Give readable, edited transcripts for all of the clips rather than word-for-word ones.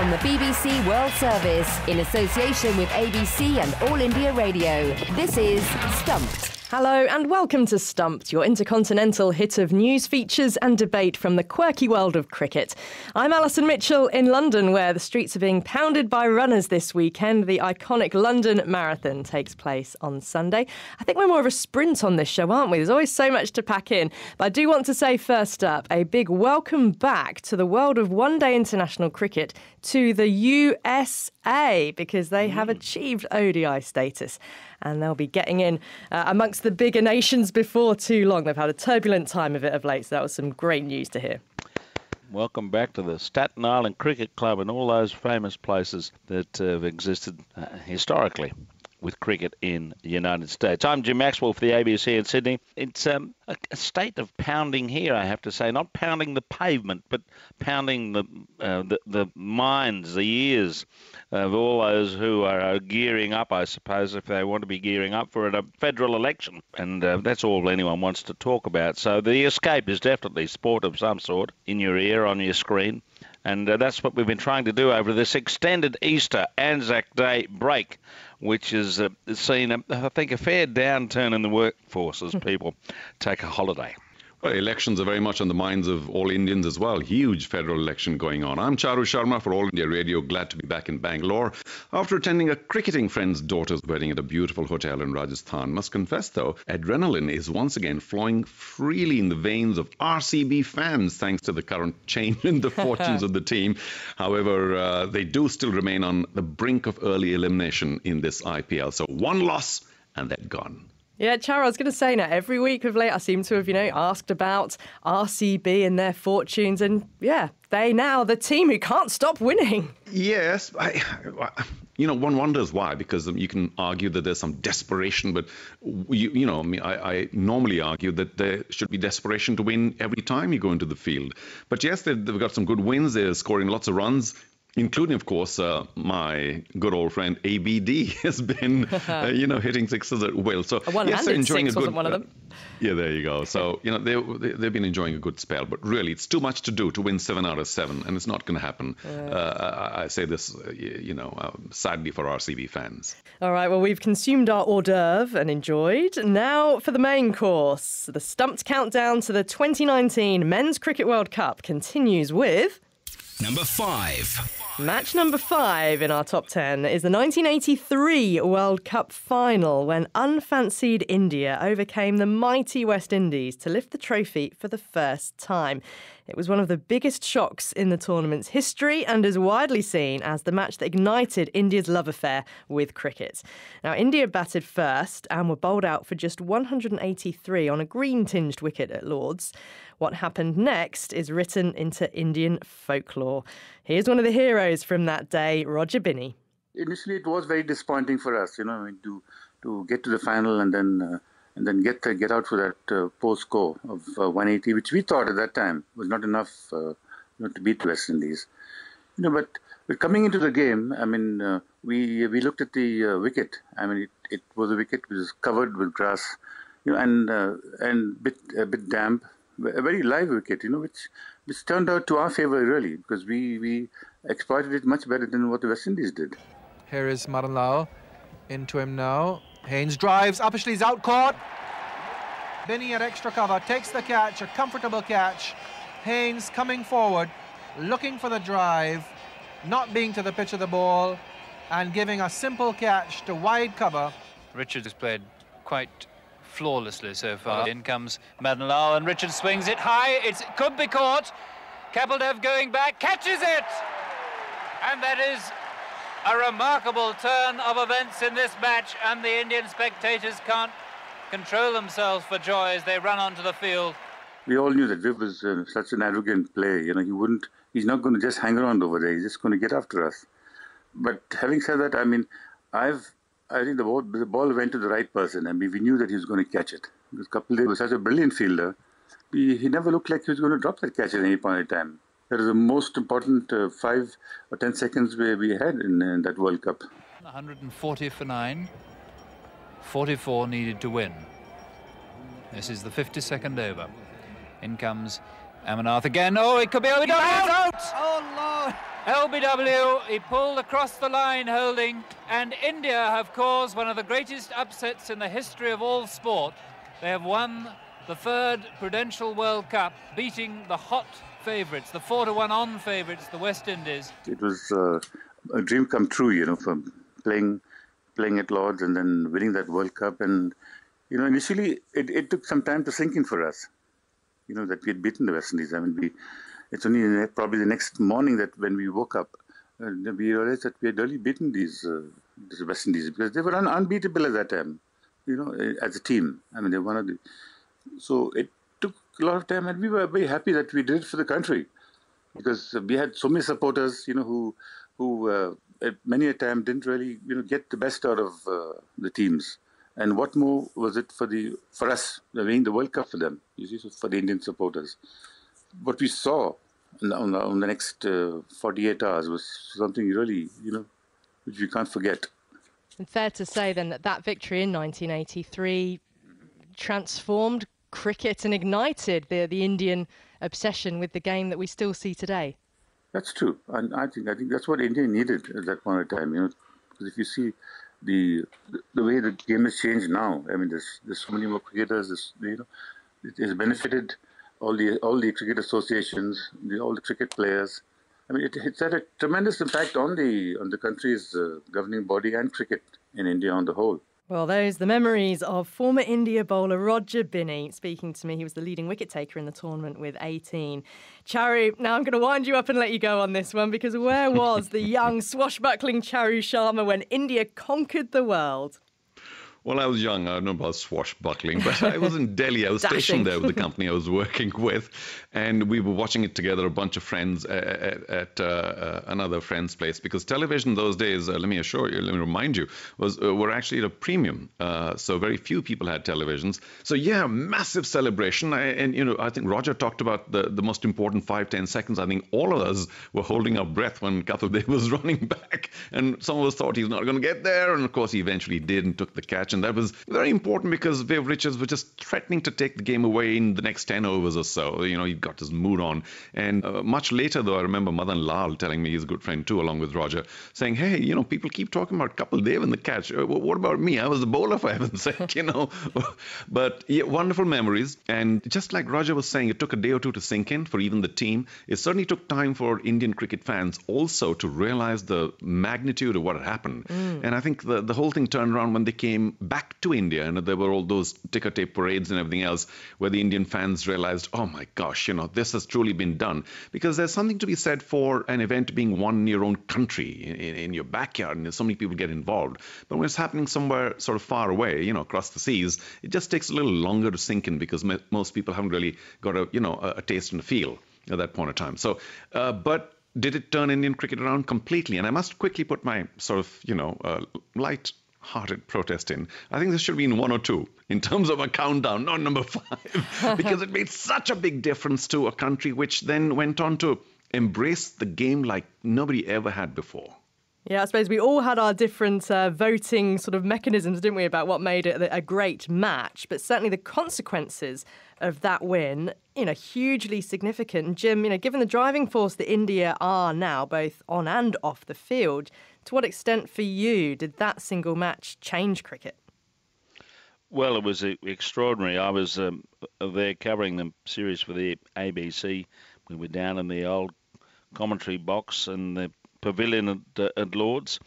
from the BBC World Service in association with ABC and All India Radio. This is Stumped. Hello and welcome to Stumped, your intercontinental hit of news, features and debate from the quirky world of cricket. I'm Alison Mitchell in London, where the streets are being pounded by runners this weekend. The iconic London Marathon takes place on Sunday. I think we're more of a sprint on this show, aren't we? There's always so much to pack in. But I do want to say first up, a big welcome back to the world of one-day international cricket to the USA, because they have achieved ODI status. And they'll be getting in amongst the bigger nations before too long. They've had a turbulent time of it of late, so that was some great news to hear. Welcome back to the Staten Island Cricket Club and all those famous places that have existed historically with cricket in the United States. I'm Jim Maxwell for the ABC in Sydney. It's a state of pounding here, I have to say. Not pounding the pavement, but pounding the minds, the ears of all those who are gearing up, I suppose, if they want to be gearing up for a federal election. And that's all anyone wants to talk about. So the escape is definitely sport of some sort, in your ear, on your screen. And that's what we've been trying to do over this extended Easter Anzac Day break, which has seen, I think, a fair downturn in the workforce as people take a holiday. Well, elections are very much on the minds of all Indians as well. Huge federal election going on. I'm Charu Sharma for All India Radio. Glad to be back in Bangalore after attending a cricketing friend's daughter's wedding at a beautiful hotel in Rajasthan. Must confess, though, adrenaline is once again flowing freely in the veins of RCB fans thanks to the current change in the fortunes of the team. However, they do still remain on the brink of early elimination in this IPL. So one loss and they're gone. Yeah, Charu, I was going to say now, every week of late I seem to have, asked about RCB and their fortunes. And yeah, they now, the team who can't stop winning. Yes, one wonders why, because you can argue that there's some desperation, but, I normally argue that there should be desperation to win every time you go into the field. But yes, they've got some good wins. They're scoring lots of runs, including, of course, my good old friend ABD has been, hitting sixes at will. So yes, they're enjoying a good. Wasn't one of them. Yeah, there you go. So they've been enjoying a good spell, but really, it's too much to do to win 7 out of 7, and it's not going to happen. I say this, sadly for RCB fans. All right. Well, we've consumed our hors d'oeuvre and enjoyed. Now for the main course, the Stumped countdown to the 2019 Men's Cricket World Cup continues with number 5. Match number 5 in our top 10 is the 1983 World Cup final, when unfancied India overcame the mighty West Indies to lift the trophy for the first time. It was one of the biggest shocks in the tournament's history and is widely seen as the match that ignited India's love affair with cricket. Now, India batted first and were bowled out for just 183 on a green-tinged wicket at Lord's. What happened next is written into Indian folklore. Here's one of the heroes from that day, Roger Binny. Initially, it was very disappointing for us, to get to the final and then get out for that poor score of 180, which we thought at that time was not enough to beat West Indies. But coming into the game, we looked at the wicket. It was a wicket which was covered with grass, and a bit damp. A very live wicket, which turned out to our favour really, because we exploited it much better than what the West Indies did. Here is Madan Lal into him now. Haynes drives, Uppersley's out caught. Binny at extra cover, takes the catch, a comfortable catch. Haynes coming forward, looking for the drive, not being to the pitch of the ball, and giving a simple catch to wide cover. Richard has played quite flawlessly so far. In comes Madan Lal and Richard swings it high. It could be caught. Kapildev going back, catches it! And that is a remarkable turn of events in this match, and the Indian spectators can't control themselves for joy as they run onto the field. We all knew that Viv was such an arrogant player. He's not going to just hang around over there. He's just going to get after us. But having said that, I think the ball went to the right person, and we knew that he was going to catch it. Because Kapildev was such a brilliant fielder. He never looked like he was going to drop that catch at any point in time. That is the most important 5 or 10 seconds we had in that World Cup. 140 for 9. 44 needed to win. This is the 52nd over. In comes Amarnath again. Oh, it could be over. It's out! Oh, Lord! LBW, he pulled across the line holding, and India have caused one of the greatest upsets in the history of all sport. They have won the third Prudential World Cup, beating the hot favourites, the 4-1 on favourites, the West Indies. It was a dream come true, from playing at Lord's and then winning that World Cup. And, initially it took some time to sink in for us, that we had beaten the West Indies. I mean, it's only probably the next morning that when we woke up, we realized that we had really beaten these West Indies because they were unbeatable at that time, as a team. I mean, they were one of the... So it took a lot of time, and we were very happy that we did it for the country because we had so many supporters, who at many a time didn't really, get the best out of the teams. And what more was it for us winning the World Cup for them? For the Indian supporters. What we saw on the next 48 hours was something really, which we can't forget. And fair to say then that victory in 1983 transformed cricket and ignited the Indian obsession with the game that we still see today. That's true, and I think that's what India needed at that point in time. Because if you see the way the game has changed now, I mean, there's so many more cricketers. It has benefited all the cricket associations, all the cricket players. I mean, it's had a tremendous impact on the country's governing body and cricket in India on the whole. Well, those the memories of former India bowler Roger Binny speaking to me. He was the leading wicket-taker in the tournament with 18. Charu, now I'm going to wind you up and let you go on this one because where was the young swashbuckling Charu Sharma when India conquered the world? Well, I was young. I don't know about swashbuckling, but I was in Delhi. I was stationed there with the company I was working with, and we were watching it together, a bunch of friends at another friend's place. Because television those days, let me remind you, were actually at a premium. So very few people had televisions. So yeah, massive celebration. I think Roger talked about the most important 5-10 seconds. I think all of us were holding our breath when Kapil Dev was running back, and some of us thought he's not going to get there, and of course he eventually did and took the catch. And that was very important because Viv Richards was just threatening to take the game away in the next 10 overs or so. He got his mood on. And much later, though, I remember Madan Lal telling me, his good friend too, along with Roger, saying, hey, people keep talking about Kapil Dev and the catch. What about me? I was the bowler, for heaven's sake, But yeah, wonderful memories. And just like Roger was saying, it took a day or two to sink in for even the team. It certainly took time for Indian cricket fans also to realize the magnitude of what had happened. And I think the whole thing turned around when they came back to India, and there were all those ticker tape parades and everything else where the Indian fans realized, oh my gosh, this has truly been done. Because there's something to be said for an event being won in your own country, in your backyard, and so many people get involved. But when it's happening somewhere sort of far away, across the seas, it just takes a little longer to sink in because most people haven't really got a taste and a feel at that point of time. So, but did it turn Indian cricket around completely? And I must quickly put my sort of, light-hearted protest in. I think this should be in 1 or 2 in terms of a countdown, not number 5, because it made such a big difference to a country which then went on to embrace the game like nobody ever had before. Yeah, I suppose we all had our different voting sort of mechanisms, didn't we, about what made it a great match. But certainly the consequences of that win, hugely significant. And Jim, given the driving force that India are now, both on and off the field, to what extent for you did that single match change cricket? Well, it was extraordinary. I was there covering the series for the ABC. We were down in the old commentary box and the pavilion at Lord's,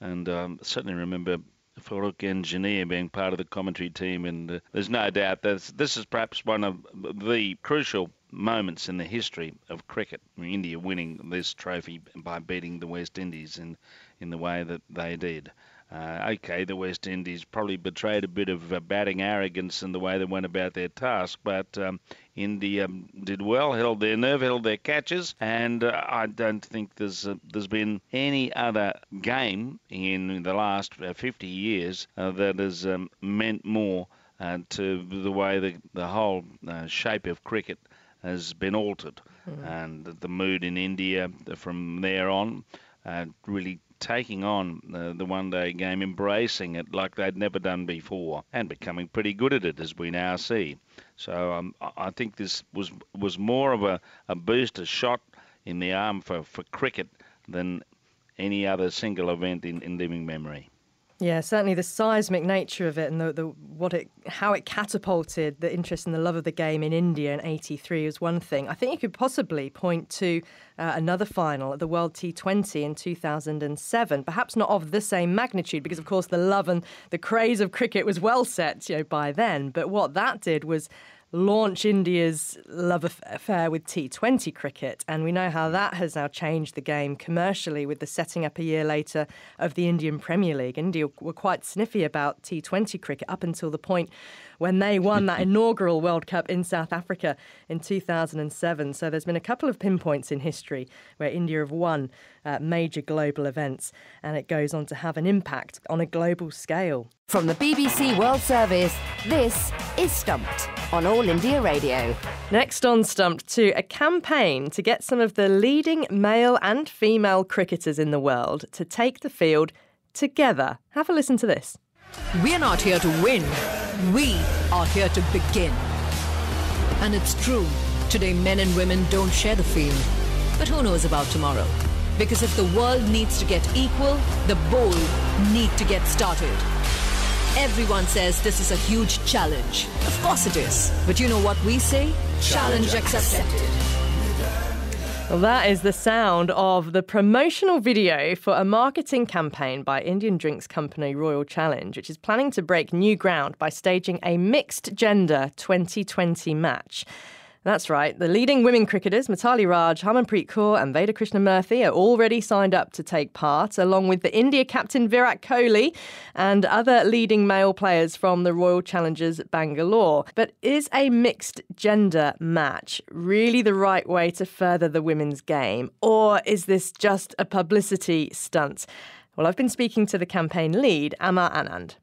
and certainly remember Farooq Engineer being part of the commentary team, and there's no doubt that this is perhaps one of the crucial moments in the history of cricket. India winning this trophy by beating the West Indies in the way that they did. Okay, the West Indies probably betrayed a bit of batting arrogance in the way they went about their task, but India did well, held their nerve, held their catches, and I don't think there's been any other game in the last 50 years that has meant more to the way the whole shape of cricket has been altered. And the mood in India from there on really taking on the one-day game, embracing it like they'd never done before, and becoming pretty good at it, as we now see. So I think this was more of a booster shot in the arm for cricket than any other single event in living memory. Yeah, certainly the seismic nature of it and how it catapulted the interest and the love of the game in India in '83 is one thing. I think you could possibly point to another final at the World T20 in 2007, perhaps not of the same magnitude because, of course, the love and the craze of cricket was well set, by then. But what that did was launch India's love affair with T20 cricket, and we know how that has now changed the game commercially with the setting up a year later of the Indian Premier League. India were quite sniffy about T20 cricket up until the point when they won that inaugural World Cup in South Africa in 2007. So there's been a couple of pinpoints in history where India have won major global events, and it goes on to have an impact on a global scale. From the BBC World Service, this is Stumped on All India Radio. Next on Stumped, to a campaign to get some of the leading male and female cricketers in the world to take the field together. Have a listen to this. We're not here to win. We are here to begin. And it's true. Today, men and women don't share the field. But who knows about tomorrow? Because if the world needs to get equal, the bold need to get started. Everyone says this is a huge challenge. Of course it is. But you know what we say? Challenge accepted. Well, that is the sound of the promotional video for a marketing campaign by Indian drinks company Royal Challenge, which is planning to break new ground by staging a mixed-gender 2020 match. That's right. The leading women cricketers, Mithali Raj, Harmanpreet Kaur and Veda Krishnamurthy, are already signed up to take part, along with the India captain Virat Kohli and other leading male players from the Royal Challengers Bangalore. But is a mixed-gender match really the right way to further the women's game, or is this just a publicity stunt? Well, I've been speaking to the campaign lead, Amar Anand.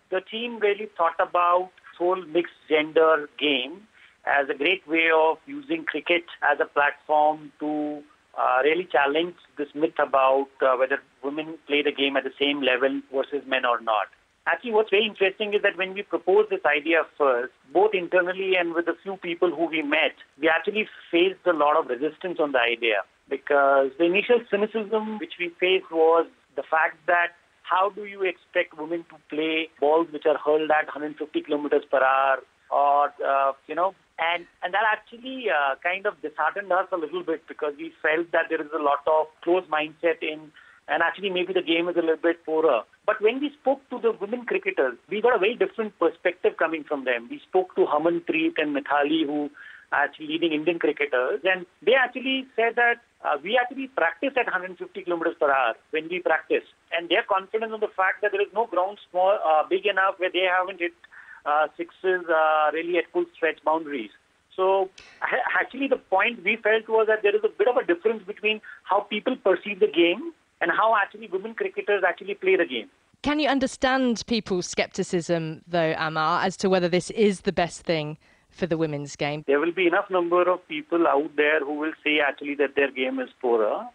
The team really thought about this whole mixed-gender game as a great way of using cricket as a platform to really challenge this myth about whether women play the game at the same level versus men or not. Actually, what's very interesting is that when we proposed this idea first, both internally and with a few people who we met, we actually faced a lot of resistance on the idea, because the initial cynicism which we faced was the fact that how do you expect women to play balls which are hurled at 150 kilometers per hour or, and that actually kind of disheartened us a little bit, because we felt that there is a lot of closed mindset and actually maybe the game is a little bit poorer. But when we spoke to the women cricketers, we got a very different perspective coming from them. We spoke to Harmanpreet and Mithali, who are actually leading Indian cricketers, and they actually said that we actually practice at 150 kilometers per hour when we practice. And they're confident on the fact that there is no ground big enough where they haven't hit sixes really at full stretch boundaries. So actually the point we felt was that there is a bit of a difference between how people perceive the game and how actually women cricketers actually play the game. Can you understand people's scepticism, though, Amar, as to whether this is the best thing for the women's game? There will be enough number of people out there who will say actually that their game is poorer,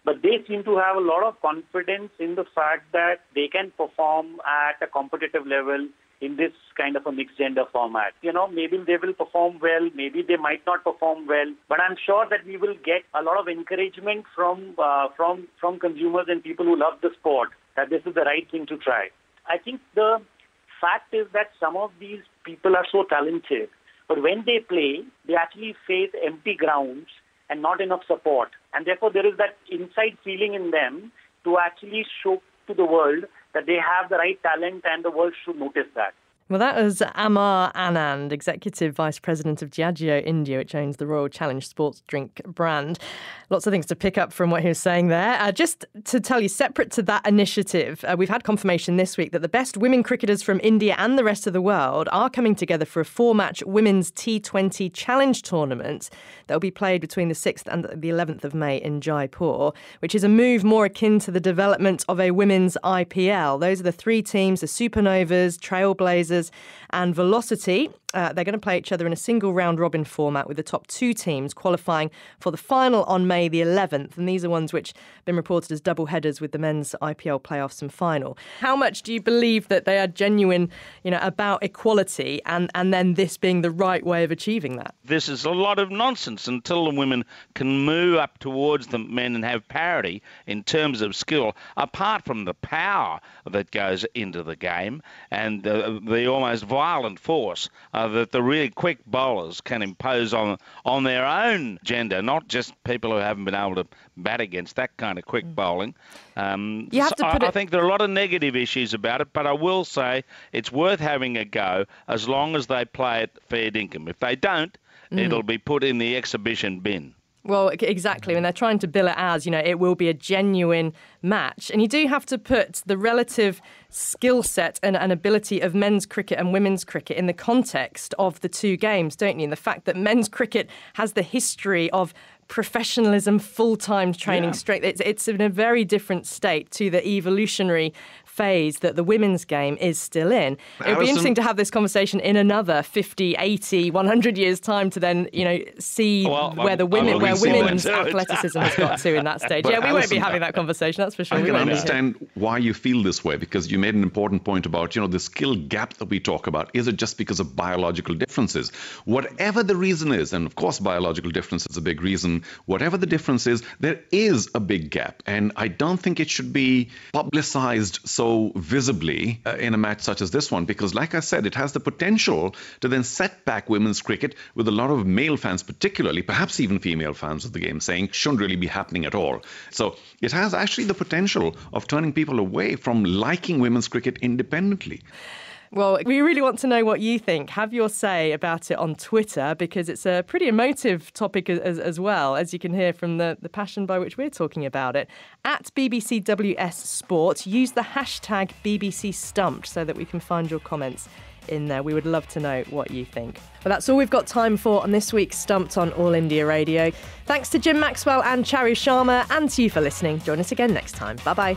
but they seem to have a lot of confidence in the fact that they can perform at a competitive level in this kind of a mixed gender format. Maybe they will perform well, maybe they might not perform well, but I'm sure that we will get a lot of encouragement from consumers and people who love the sport that this is the right thing to try. I think the fact is that some of these people are so talented, but when they play, they actually face empty grounds and not enough support. And therefore there is that inside feeling in them to actually show to the world that they have the right talent and the world should notice that. Well, that was Amar Anand, Executive Vice President of Diageo India, which owns the Royal Challenge sports drink brand. Lots of things to pick up from what he was saying there. Just to tell you, separate to that initiative, we've had confirmation this week that the best women cricketers from India and the rest of the world are coming together for a 4-match women's T20 Challenge tournament that will be played between the 6th and the 11th of May in Jaipur, which is a move more akin to the development of a women's IPL. Those are the 3 teams, the Supernovas, Trailblazers and Velocity. They're going to play each other in a single round-robin format with the top 2 teams qualifying for the final on May the 11th. And these are ones which have been reported as double-headers with the men's IPL playoffs and final. How much do you believe that they are genuine, about equality and then this being the right way of achieving that? This is a lot of nonsense until the women can move up towards the men and have parity in terms of skill, apart from the power that goes into the game and the almost violent force that the really quick bowlers can impose on their own gender, not just people who haven't been able to bat against that kind of quick bowling. I think there are a lot of negative issues about it, but I will say it's worth having a go as long as they play it fair dinkum. If they don't, it'll be put in the exhibition bin. Well, exactly. And they're trying to bill it as, it will be a genuine match. And you do have to put the relative skill set and ability of men's cricket and women's cricket in the context of the 2 games, don't you? And the fact that men's cricket has the history of professionalism, full-time training, it's in a very different state to the evolutionary phase that the women's game is still in. It would be interesting to have this conversation in another 50, 80, 100 years' time to then, see where women's athleticism has got to in that stage. But we won't be having that conversation, that's for sure. I can understand why you feel this way, because you made an important point about, the skill gap that we talk about. Is it just because of biological differences? Whatever the reason is, and of course biological difference is a big reason, whatever the difference is, there is a big gap. And I don't think it should be publicized so visibly in a match such as this one, because like I said, it has the potential to then set back women's cricket with a lot of male fans, particularly, perhaps even female fans of the game, saying it shouldn't really be happening at all. So it has actually the potential of turning people away from liking women's cricket independently. Well, we really want to know what you think. Have your say about it on Twitter, because it's a pretty emotive topic as well, as you can hear from the passion by which we're talking about it. At BBCWS Sport, use the hashtag BBC Stumped so that we can find your comments in there. We would love to know what you think. Well, that's all we've got time for on this week's Stumped on All India Radio. Thanks to Jim Maxwell and Charu Sharma, and to you for listening. Join us again next time. Bye-bye.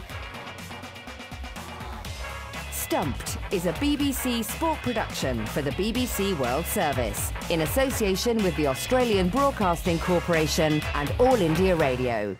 Stumped is a BBC sport production for the BBC World Service in association with the Australian Broadcasting Corporation and All India Radio.